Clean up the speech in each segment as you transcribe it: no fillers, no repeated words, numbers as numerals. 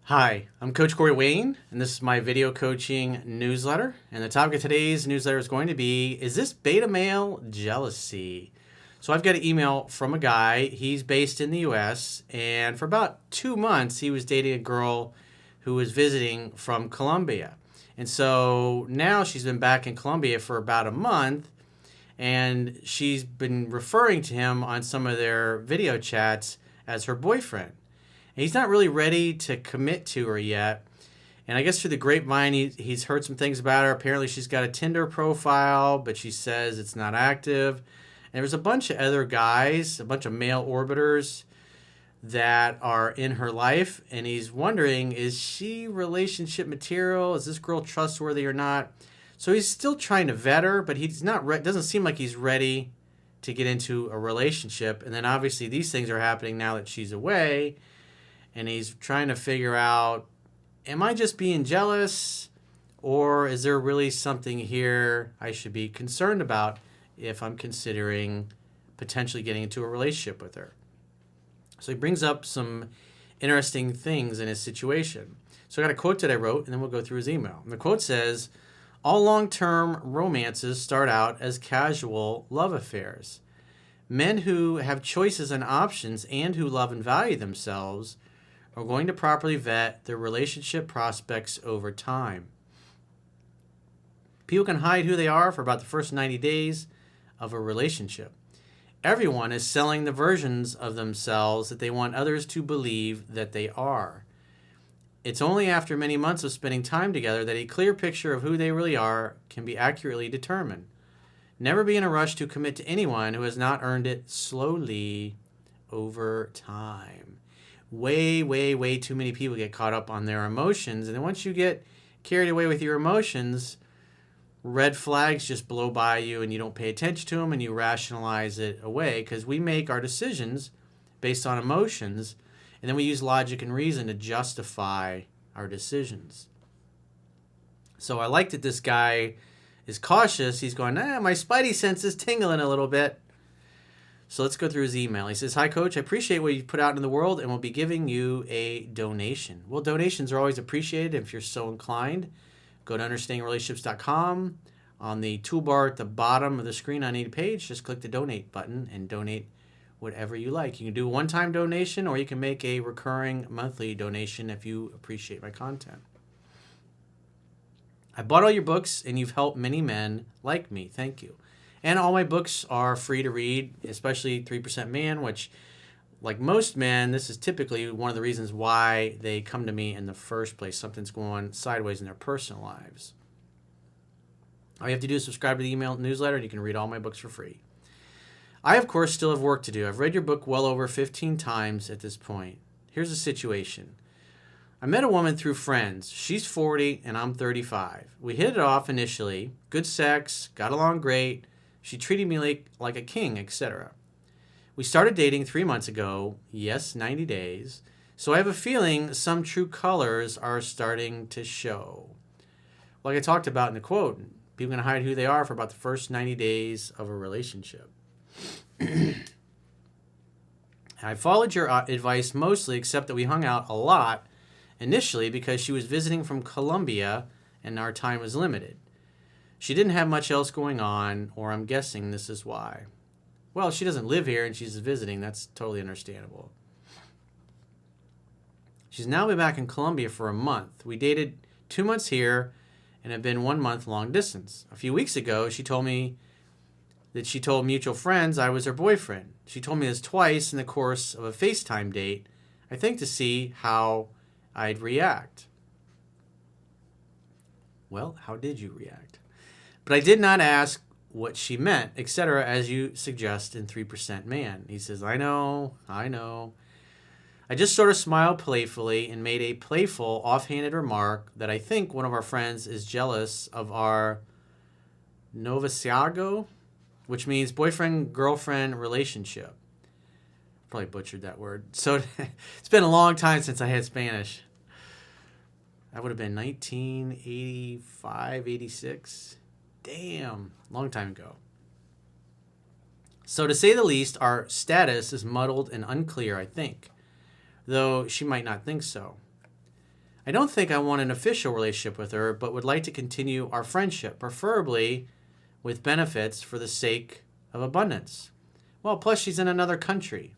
Hi, I'm Coach Corey Wayne, and this is my video coaching newsletter. And the topic of today's newsletter is going to be, is this beta male jealousy? So I've got an email from a guy. He's based in the US, and for about 2 months, he was dating a girl who was visiting from Colombia. And so now she's been back in Colombia for about a month, and she's been referring to him on some of their video chats as her boyfriend. And he's not really ready to commit to her yet. And I guess through the grapevine, he's heard some things about her. Apparently, she's got a Tinder profile, but she says it's not active. And there's a bunch of other guys, a bunch of male orbiters that are in her life. And he's wondering, is she relationship material? Is this girl trustworthy or not? So he's still trying to vet her, but he's not. Doesn't seem like he's ready to get into a relationship. And then obviously these things are happening now that she's away. And he's trying to figure out, am I just being jealous, or is there really something here I should be concerned about if I'm considering potentially getting into a relationship with her? So he brings up some interesting things in his situation. So I got a quote that I wrote, and then we'll go through his email. And the quote says, "All long-term romances start out as casual love affairs. Men who have choices and options and who love and value themselves are going to properly vet their relationship prospects over time. People can hide who they are for about the first 90 days of a relationship. Everyone is selling the versions of themselves that they want others to believe that they are. It's only after many months of spending time together that a clear picture of who they really are can be accurately determined. Never be in a rush to commit to anyone who has not earned it slowly over time." Way too many people get caught up on their emotions. And then once you get carried away with your emotions, red flags just blow by you and you don't pay attention to them and you rationalize it away, because we make our decisions based on emotions and then we use logic and reason to justify our decisions. So I like that this guy is cautious. He's going, my spidey sense is tingling a little bit. So let's go through his email. He says, "Hi, Coach. I appreciate what you've put out in the world and will be giving you a donation." Well, donations are always appreciated if you're so inclined. Go to understandingrelationships.com. On the toolbar at the bottom of the screen on any page, just click the donate button and donate whatever you like. You can do a one-time donation, or you can make a recurring monthly donation if you appreciate my content. "I bought all your books and you've helped many men like me. Thank you. And all my books are free to read, especially 3% Man, which, like most men, this is typically one of the reasons why they come to me in the first place. Something's going sideways in their personal lives. All you have to do is subscribe to the email newsletter, and you can read all my books for free. I, of course, still have work to do. I've read your book well over 15 times at this point. Here's the situation. I met a woman through friends. She's 40 and I'm 35. We hit it off initially. Good sex, got along great. She treated me like a king, etc. We started dating 3 months ago. Yes, 90 days. So I have a feeling some true colors are starting to show. Like I talked about in the quote, people are going to hide who they are for about the first 90 days of a relationship. I followed your advice mostly, except that we hung out a lot initially because she was visiting from Colombia and our time was limited. She didn't have much else going on, or I'm guessing this is why. Well, she doesn't live here and she's visiting. That's totally understandable. She's now been back in Colombia for a month. We dated 2 months here and have been 1 month long distance. A few weeks ago, she told me that she told mutual friends I was her boyfriend. She told me this twice in the course of a FaceTime date, I think to see how I'd react. Well, how did you react? But I did not ask what she meant, etc., as you suggest in 3% Man. He says, I know. I just sort of smiled playfully and made a playful, offhanded remark that I think one of our friends is jealous of our noviazgo, which means boyfriend-girlfriend relationship. Probably butchered that word. So it's been a long time since I had Spanish. That would have been 1985, 86. Damn, long time ago. So to say the least, our status is muddled and unclear, I think, though she might not think so. I don't think I want an official relationship with her, but would like to continue our friendship, preferably with benefits for the sake of abundance. Well, plus she's in another country.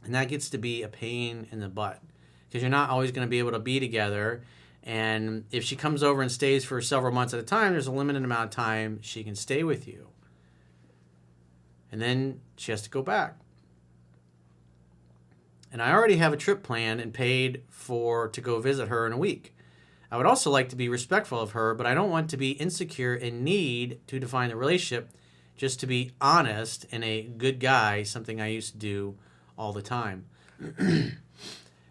And that gets to be a pain in the butt because you're not always going to be able to be together. And if she comes over and stays for several months at a time, there's a limited amount of time she can stay with you. And then she has to go back. And I already have a trip planned and paid for to go visit her in a week. I would also like to be respectful of her, but I don't want to be insecure and need to define the relationship, just to be honest and a good guy, something I used to do all the time.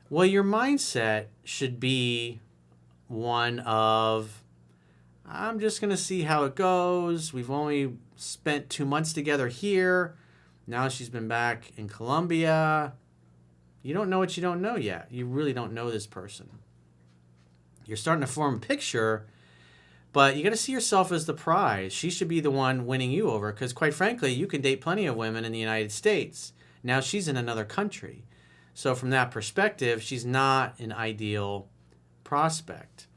Well, your mindset should be one of, I'm just going to see how it goes. We've only spent 2 months together here. Now she's been back in Colombia. You don't know what you don't know yet. You really don't know this person. You're starting to form a picture, but you got to see yourself as the prize. She should be the one winning you over because, quite frankly, you can date plenty of women in the United States. Now she's in another country. So from that perspective, she's not an ideal prospect.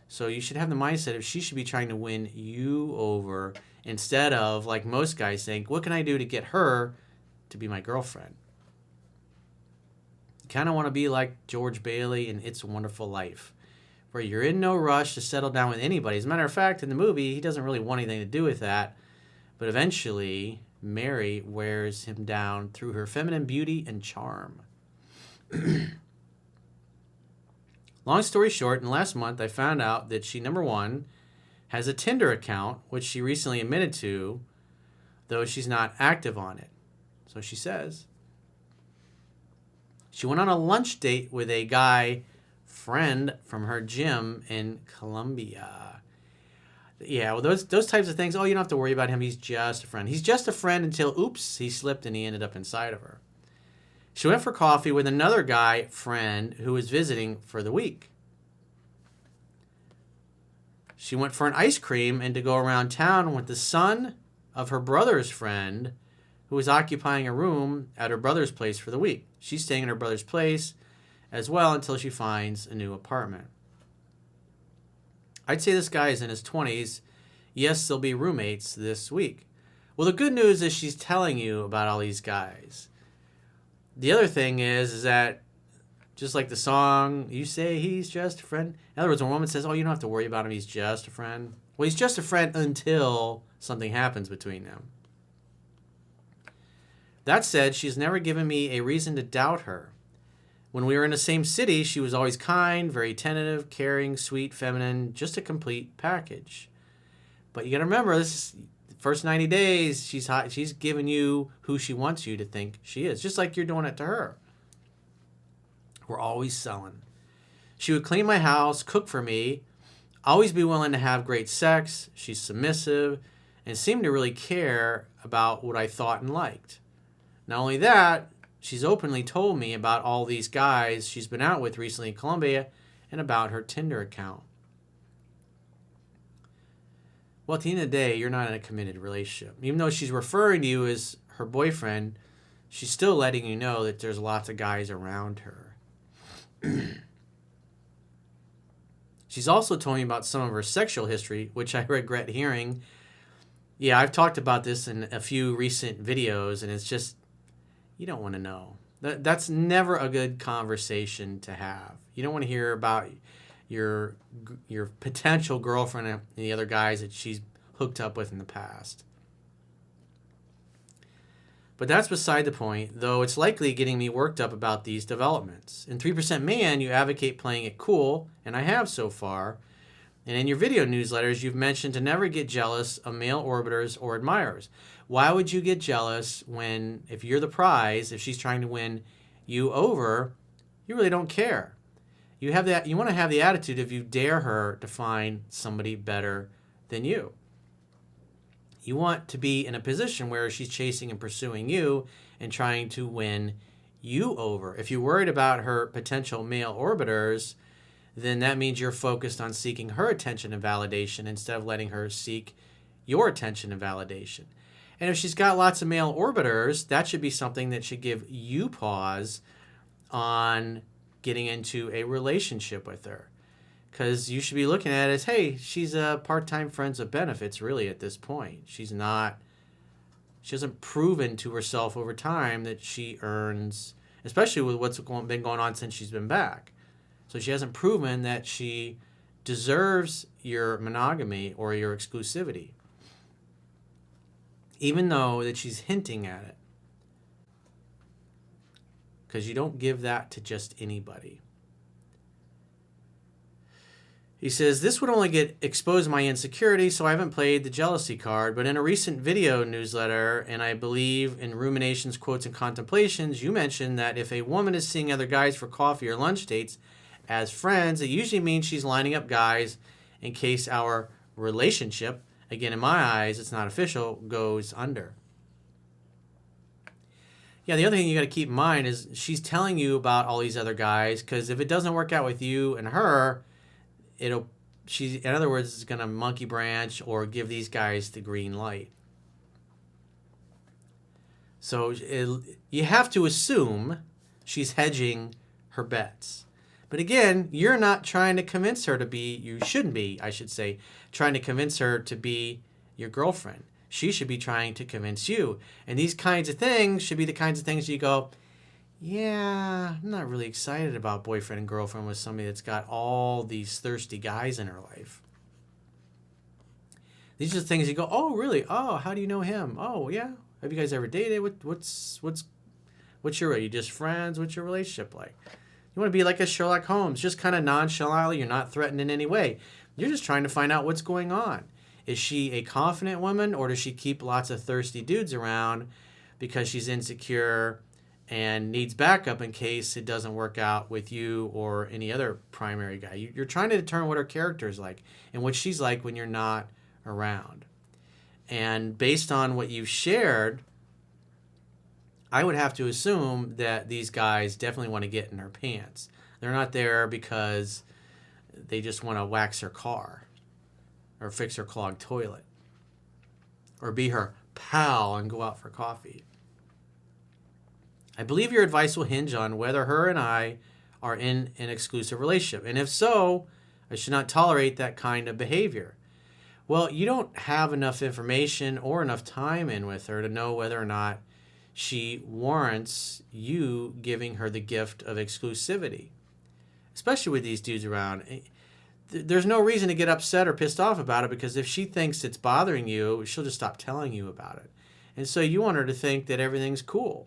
So you should have the mindset of she should be trying to win you over instead of, like most guys think, what can I do to get her to be my girlfriend? You kind of want to be like George Bailey in It's a Wonderful Life, where you're in no rush to settle down with anybody. As a matter of fact, in the movie, he doesn't really want anything to do with that. But eventually, Mary wears him down through her feminine beauty and charm. Long story short, in last month, I found out that she, number one, has a Tinder account, which she recently admitted to, though she's not active on it. So she says. She went on a lunch date with a guy friend from her gym in Colombia. Yeah, well, those types of things, oh, you don't have to worry about him. He's just a friend. He's just a friend until, oops, he slipped and he ended up inside of her. She went for coffee with another guy friend who was visiting for the week. She went for an ice cream and to go around town with the son of her brother's friend who was occupying a room at her brother's place for the week. She's staying in her brother's place as well until she finds a new apartment. I'd say this guy is in his 20s. Yes, they'll be roommates this week. Well, the good news is she's telling you about all these guys. The other thing is that just like the song, you say he's just a friend. In other words, when a woman says, oh, you don't have to worry about him, he's just a friend. Well, he's just a friend until something happens between them. That said, she's never given me a reason to doubt her. When we were in the same city, she was always kind, very tentative, caring, sweet, feminine, just a complete package. But you got to remember, this is the first 90 days, she's giving you who she wants you to think she is, just like you're doing it to her. We're always selling. She would clean my house, cook for me, always be willing to have great sex. She's submissive and seemed to really care about what I thought and liked. Not only that, she's openly told me about all these guys she's been out with recently in Colombia and about her Tinder account. Well, at the end of the day, you're not in a committed relationship. Even though she's referring to you as her boyfriend, she's still letting you know that there's lots of guys around her. She's also told me about some of her sexual history, which I regret hearing. Yeah, I've talked about this in a few recent videos, and it's just, you don't want to know. That's never a good conversation to have. You don't want to hear about your potential girlfriend and the other guys that she's hooked up with in the past. But that's beside the point, though it's likely getting me worked up about these developments. In 3% Man, you advocate playing it cool, and I have so far. And in your video newsletters, you've mentioned to never get jealous of male orbiters or admirers. Why would you get jealous when, if you're the prize, if she's trying to win you over, you really don't care? You want to have the attitude if you dare her to find somebody better than you. You want to be in a position where she's chasing and pursuing you and trying to win you over. If you're worried about her potential male orbiters, then that means you're focused on seeking her attention and validation instead of letting her seek your attention and validation. And if she's got lots of male orbiters, that should be something that should give you pause on getting into a relationship with her. Because you should be looking at it as, hey, she's a part-time friends with benefits, really, at this point. She hasn't proven to herself over time that she earns, especially with what's been going on since she's been back. So she hasn't proven that she deserves your monogamy or your exclusivity, even though that she's hinting at it. Because you don't give that to just anybody. He says, this would only get exposed my insecurity, so I haven't played the jealousy card. But in a recent video newsletter, and I believe in Ruminations, Quotes, and Contemplations, you mentioned that if a woman is seeing other guys for coffee or lunch dates as friends, it usually means she's lining up guys in case our relationship, again, in my eyes, it's not official, goes under. Yeah, the other thing you got to keep in mind is she's telling you about all these other guys, because if it doesn't work out with you and her, in other words, it's going to monkey branch or give these guys the green light. So you have to assume she's hedging her bets. But again, you're not trying to convince her to be, you shouldn't be, I should say, trying to convince her to be your girlfriend. She should be trying to convince you. And these kinds of things should be the kinds of things you go, yeah, I'm not really excited about boyfriend and girlfriend with somebody that's got all these thirsty guys in her life. These are the things you go, oh, really? Oh, how do you know him? Oh, yeah. Have you guys ever dated? What's your, are you just friends? What's your relationship like? You want to be like a Sherlock Holmes, just kind of nonchalantly. You're not threatened in any way. You're just trying to find out what's going on. Is she a confident woman, or does she keep lots of thirsty dudes around because she's insecure and needs backup in case it doesn't work out with you or any other primary guy? You're trying to determine what her character is like and what she's like when you're not around. And based on what you've shared, I would have to assume that these guys definitely want to get in her pants. They're not there because they just want to wax her car or fix her clogged toilet or be her pal and go out for coffee. I believe your advice will hinge on whether her and I are in an exclusive relationship. And if so, I should not tolerate that kind of behavior. Well, you don't have enough information or enough time in with her to know whether or not she warrants you giving her the gift of exclusivity, especially with these dudes around. There's no reason to get upset or pissed off about it, because if she thinks it's bothering you, she'll just stop telling you about it. And so you want her to think that everything's cool,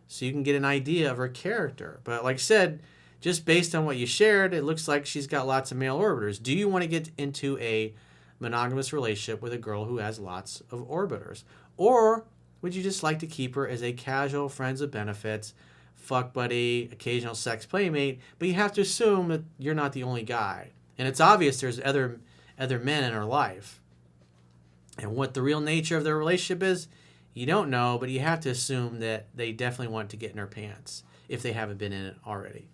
so you can get an idea of her character. But like I said, just based on what you shared, it looks like she's got lots of male orbiters. Do you want to get into a monogamous relationship with a girl who has lots of orbiters? Or would you just like to keep her as a casual friends with benefits, fuck buddy, occasional sex playmate? But you have to assume that you're not the only guy. And it's obvious there's other men in her life. And what the real nature of their relationship is, you don't know, but you have to assume that they definitely want to get in her pants if they haven't been in it already.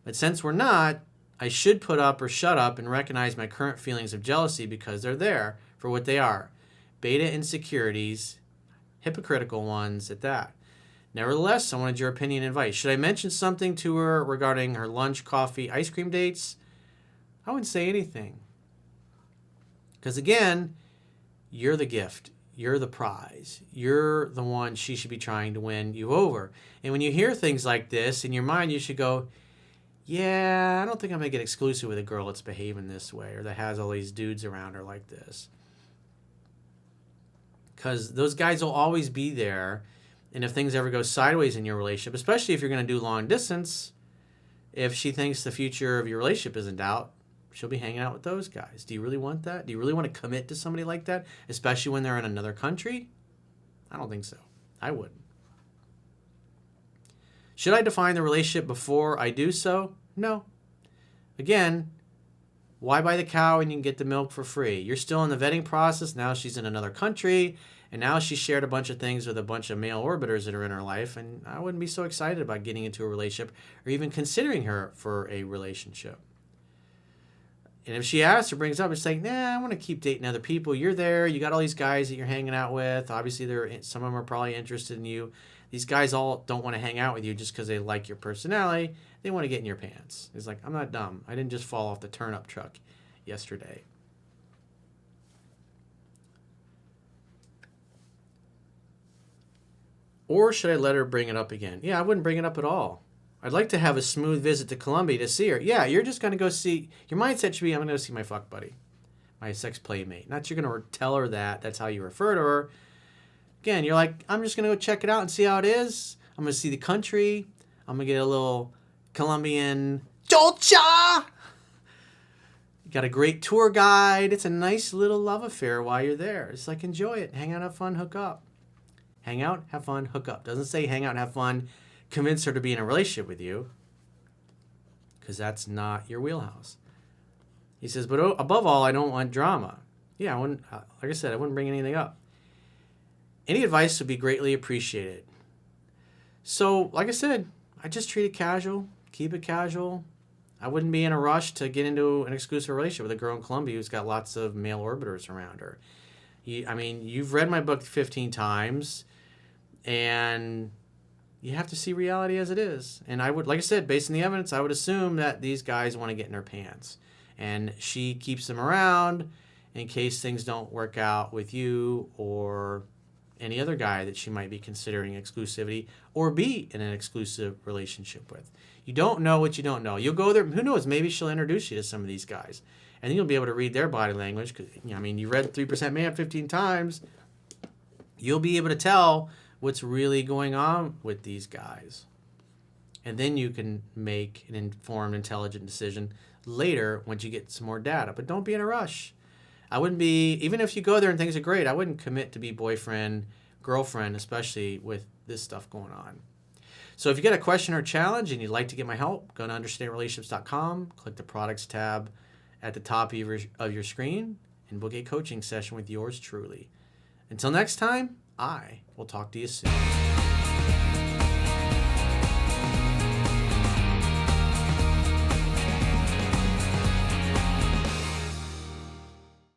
But since we're not, I should put up or shut up and recognize my current feelings of jealousy, because they're there for what they are. Beta insecurities, hypocritical ones at that. Nevertheless, I wanted your opinion and advice. Should I mention something to her regarding her lunch, coffee, ice cream dates? I wouldn't say anything. Because again, you're the gift. You're the prize. You're the one she should be trying to win you over. And when you hear things like this, in your mind you should go, yeah, I don't think I'm going to get exclusive with a girl that's behaving this way or that has all these dudes around her like this. Because those guys will always be there. And if things ever go sideways in your relationship, especially if you're going to do long distance, if she thinks the future of your relationship is in doubt, she'll be hanging out with those guys. Do you really want that? Do you really want to commit to somebody like that, especially when they're in another country? I don't think so. I wouldn't. Should I define the relationship before I do so? No. Again, why buy the cow when you can get the milk for free? You're still in the vetting process. Now she's in another country, and now she shared a bunch of things with a bunch of male orbiters that are in her life, and I wouldn't be so excited about getting into a relationship or even considering her for a relationship. And if she asks or brings up, it's like, nah, I want to keep dating other people. You're there. You got all these guys that you're hanging out with. Obviously, some of them are probably interested in you. These guys all don't want to hang out with you just because they like your personality. they want to get in your pants. He's like, I'm not dumb. I didn't just fall off the turnip truck yesterday. Or should I let her bring it up again? Yeah, I wouldn't bring it up at all. I'd like to have a smooth visit to Colombia to see her. Yeah, you're just going to go see, your mindset should be, I'm going to go see my fuck buddy, my sex playmate. Not you're going to tell her that. That's how you refer to her. Again, you're like, I'm just going to go check it out and see how it is. I'm going to see the country. I'm going to get a little Colombian cholcha. You got a great tour guide. It's a nice little love affair while you're there. It's like, enjoy it. Hang out, have fun, hook up. Hang out, have fun, hook up. Doesn't say hang out and have fun, convince her to be in a relationship with you, because that's not your wheelhouse. He says, but above all, I don't want drama. Yeah, I wouldn't, like I said, I wouldn't bring anything up. Any advice would be greatly appreciated. So, like I said, I just treat it casual, keep it casual. I wouldn't be in a rush to get into an exclusive relationship with a girl in Colombia who's got lots of male orbiters around her. I mean, you've read my book 15 times, and you have to see reality as it is. And I would, like I said, based on the evidence, I would assume that these guys want to get in her pants. And she keeps them around in case things don't work out with you or any other guy that she might be considering exclusivity or be in an exclusive relationship with. You don't know what you don't know. You'll go there. Who knows? Maybe she'll introduce you to some of these guys. And then you'll be able to read their body language. Because, I mean, you read 3% Man 15 times. You'll be able to tell what's really going on with these guys. And then you can make an informed, intelligent decision later once you get some more data. But don't be in a rush. I wouldn't be, even if you go there and things are great, I wouldn't commit to be boyfriend, girlfriend, especially with this stuff going on. So if you got a question or challenge and you'd like to get my help, go to understandrelationships.com, click the products tab at the top of your screen, and book a coaching session with yours truly. Until next time, I will talk to you soon.